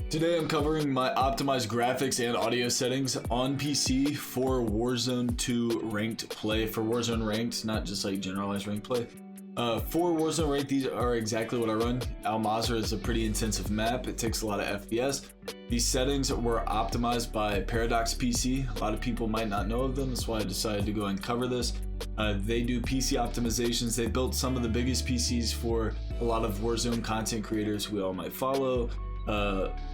Today I'm covering my optimized graphics and audio settings on PC for Warzone 2 ranked play. For Warzone ranked, not just like generalized ranked play. For Warzone ranked, these are exactly what I run. Al Mazrah is a pretty intensive map. It takes a lot of FPS. These settings were optimized by Paradox PC. A lot of people might not know of them. That's why I decided to go and cover this. They do PC optimizations. They built some of the biggest PCs for a lot of Warzone content creators we all might follow.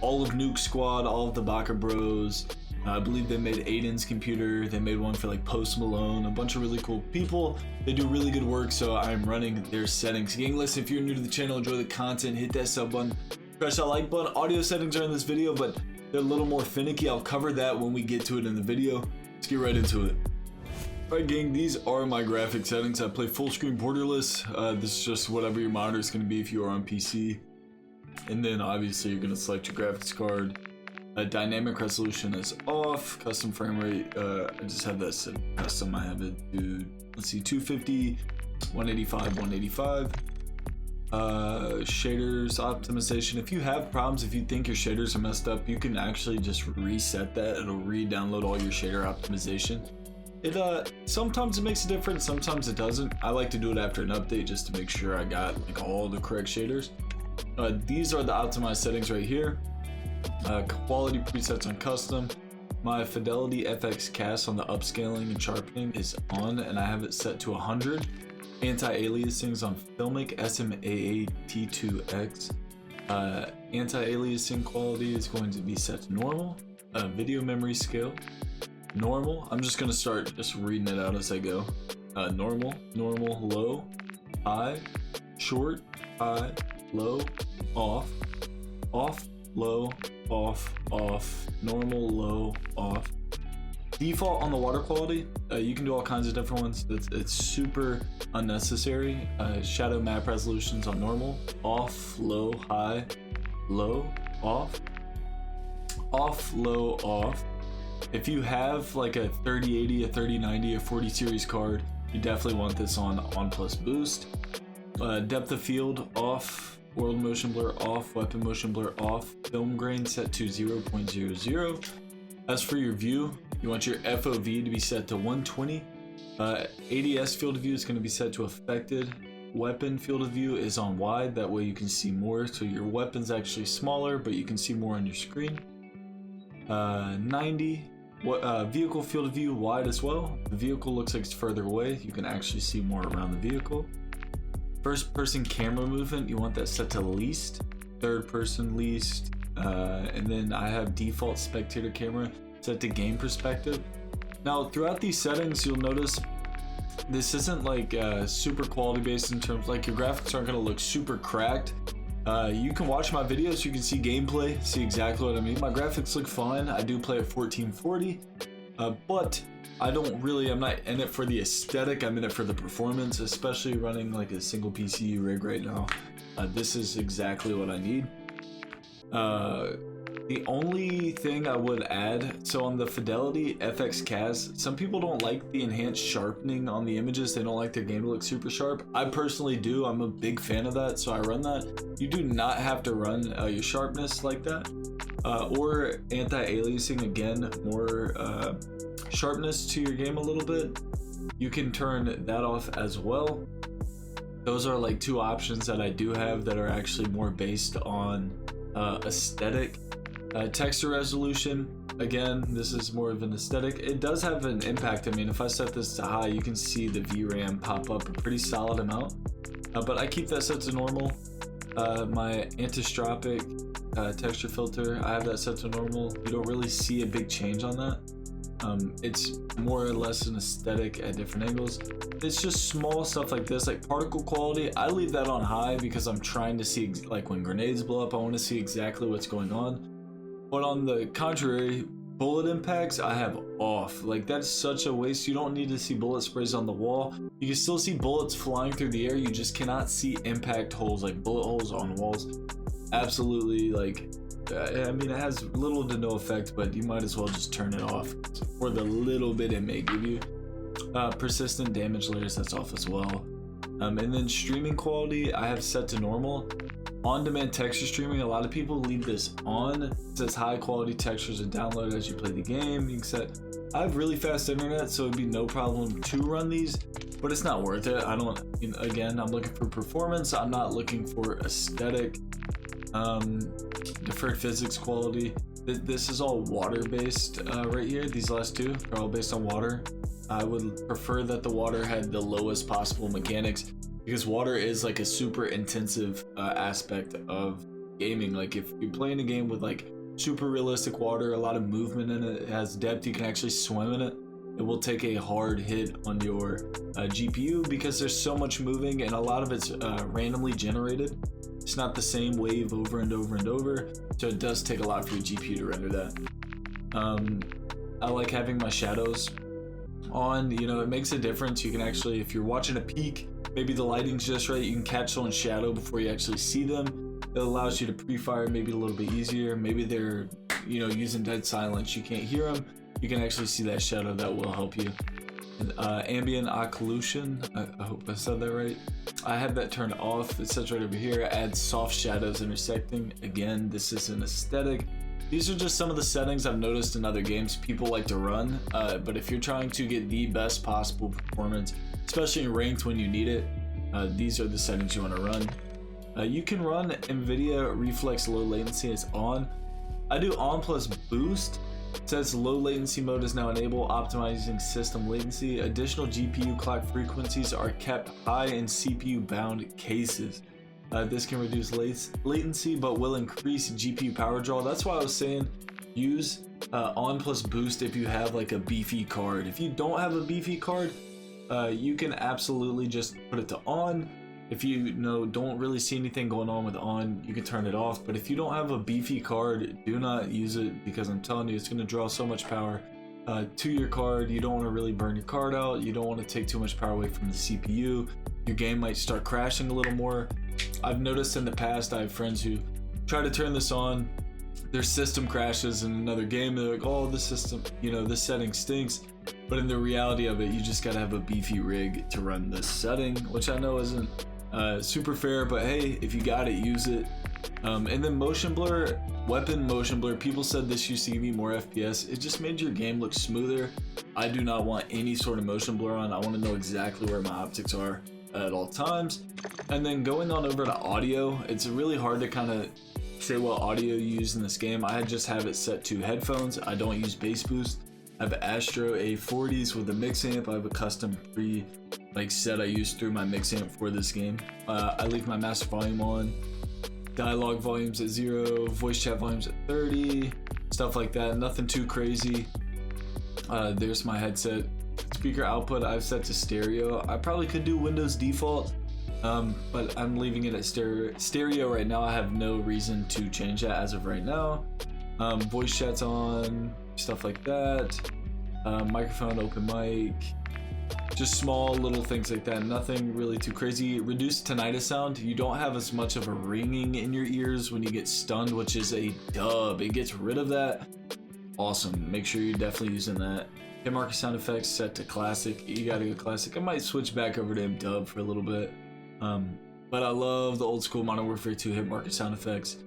All of Nuke Squad, all of the Baka Bros. I believe they made Aiden's computer. They made one for like Post Malone, a bunch of really cool people. They do really good work, so I'm running their settings. Gang, listen, if you're new to the channel, enjoy the content, hit that sub button, press that like button. Audio settings are in this video, but they're a little more finicky. I'll cover that when we get to it in the video. Let's get right into it. Alright gang, these are my graphic settings. I play full screen borderless. This is just whatever your monitor is going to be if you are on PC. And then obviously you're going to select your graphics card. Dynamic resolution is off. Custom frame rate, I just have that set custom. I have it to, let's see, 250, 185, 185. Shaders optimization. If you have problems, if you think your shaders are messed up, you can actually just reset that. It'll re-download all your shader optimization. It sometimes it makes a difference, sometimes it doesn't. I like to do it after an update just to make sure I got like all the correct shaders. These are the optimized settings right here. Quality presets on custom. My fidelity FX cast on the upscaling and sharpening is on, and I have it set to 100. Anti-aliasing on Filmic SMAA T2X. Anti-aliasing quality is going to be set to normal. Video memory scale, normal. I'm just gonna start just reading it out as I go. Normal, low, high, short, high, low, off, low, off, normal, low, off. Default on the water quality, you can do all kinds of different ones. It's super unnecessary. Shadow map resolutions on normal, off, low, high, low, off, low, off. If you have like a 3080, a 3090, a 40 series card, you definitely want this on plus boost. Depth of field off. World motion blur off, weapon motion blur off, film grain set to 0.00. As for your view, you want your FOV to be set to 120. ADS field of view is going to be set to affected. Weapon field of view is on wide, that way you can see more, so your weapon's actually smaller, but you can see more on your screen. 90. Vehicle field of view wide as well. The vehicle looks like it's further away, you can actually see more around the vehicle. First person camera movement, you want that set to least. Third person least. And then I have default spectator camera set to game perspective. Now throughout these settings, you'll notice this isn't like super quality based in terms like your graphics aren't going to look super cracked. You can watch my videos, you can see gameplay, see exactly what I mean. My graphics look fine. I do play at 1440, but I'm not in it for the aesthetic, I'm in it for the performance, especially running like a single PC rig right now. This is exactly what I need. The only thing I would add, so on the fidelity FX cast, some people don't like the enhanced sharpening on the images. They don't like their game to look super sharp. I personally do. I'm a big fan of that, so I run that. You do not have to run your sharpness like that. Or anti-aliasing, again, more sharpness to your game a little bit. You can turn that off as well. Those are like two options that I do have that are actually more based on aesthetic. Texture resolution, again, this is more of an aesthetic. It does have an impact. I mean, if I set this to high, you can see the VRAM pop up a pretty solid amount, but I keep that set to normal. My anisotropic texture filter, I have that set to normal. You don't really see a big change on that. It's more or less an aesthetic at different angles. It's just small stuff like this, like particle quality. I leave that on high because I'm trying to see, like when grenades blow up, I want to see exactly what's going on. But on the contrary, bullet impacts I have off. Like that's such a waste. You don't need to see bullet sprays on the wall. You can still see bullets flying through the air. You just cannot see impact holes, like bullet holes on walls. Absolutely, like I mean, it has little to no effect, but you might as well just turn it off for the little bit it may give you. Persistent damage layers, that's off as well. And then streaming quality I have set to normal. On-demand texture streaming, a lot of people leave this on. It says high quality textures are downloaded as you play the game. You can set, I have really fast internet, so it'd be no problem to run these, but it's not worth it. I don't, again, I'm looking for performance. I'm not looking for aesthetic. Deferred physics quality. This is all water-based right here. These last two are all based on water. I would prefer that the water had the lowest possible mechanics, because water is like a super intensive aspect of gaming. Like if you're playing a game with like super realistic water, a lot of movement in it, it has depth, you can actually swim in it, it will take a hard hit on your GPU, because there's so much moving and a lot of it's randomly generated. It's not the same wave over and over and over, so it does take a lot for your GPU to render that. I like having my shadows on, you know, it makes a difference. You can actually, if you're watching a peak, maybe the lighting's just right, you can catch someone's shadow before you actually see them. It allows you to pre-fire maybe a little bit easier. Maybe they're, you know, using dead silence, you can't hear them, you can actually see that shadow. That will help you. And, ambient occlusion, I hope I said that right. I have that turned off. It says right over here, add soft shadows intersecting. Again, this is an aesthetic. These are just some of the settings I've noticed in other games people like to run, but if you're trying to get the best possible performance, especially in ranked when you need it, these are the settings you want to run. You can run NVIDIA Reflex Low Latency as on. I do on plus boost. It says low latency mode is now enabled, optimizing system latency. Additional GPU clock frequencies are kept high in CPU bound cases. This can reduce latency but will increase GPU power draw. That's why I was saying use on plus boost if you have like a beefy card. If you don't have a beefy card, you can absolutely just put it to on. If you don't really see anything going on with on, you can turn it off. But if you don't have a beefy card, do not use it, because I'm telling you, it's going to draw so much power to your card. You don't want to really burn your card out. You don't want to take too much power away from the CPU. Your game might start crashing a little more. I've noticed in the past, I have friends who try to turn this on, their system crashes in another game. They're like, oh, this system, this setting stinks. But in the reality of it, you just gotta have a beefy rig to run this setting, which I know isn't super fair, but hey, if you got it, use it. And then motion blur, weapon motion blur. People said this used to give you more FPS. It just made your game look smoother. I do not want any sort of motion blur on. I want to know exactly where my optics are at all times. And then going on over to audio, it's really hard to kind of say what audio you use in this game. I just have it set to headphones. I don't use bass boost. I have an Astro A40s with a mix amp. I have a custom pre set I use through my mix amp for this game. I leave my master volume on, dialogue volumes at 0, voice chat volumes at 30, stuff like that. Nothing too crazy. There's my headset. Speaker output I've set to stereo. I probably could do Windows default, but I'm leaving it at stereo right now. I have no reason to change that as of right now. Voice chat's on, stuff like that. Microphone, open mic, just small little things like that. Nothing really too crazy. Reduced tinnitus sound. You don't have as much of a ringing in your ears when you get stunned, which is a dub. It gets rid of that. Awesome. Make sure you're definitely using that. Hit marker sound effects set to classic. You gotta go classic. I might switch back over to dub for a little bit. But I love the old school Modern Warfare 2 hit marker sound effects.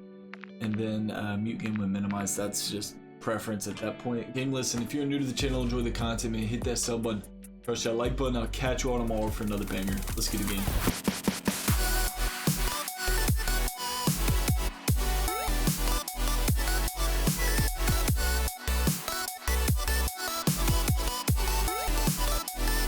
And then mute game when minimized. That's just preference at that point. Gang, listen, if you're new to the channel, enjoy the content, man, hit that sub button, press that like button. I'll catch you all tomorrow for another banger. Let's get a game.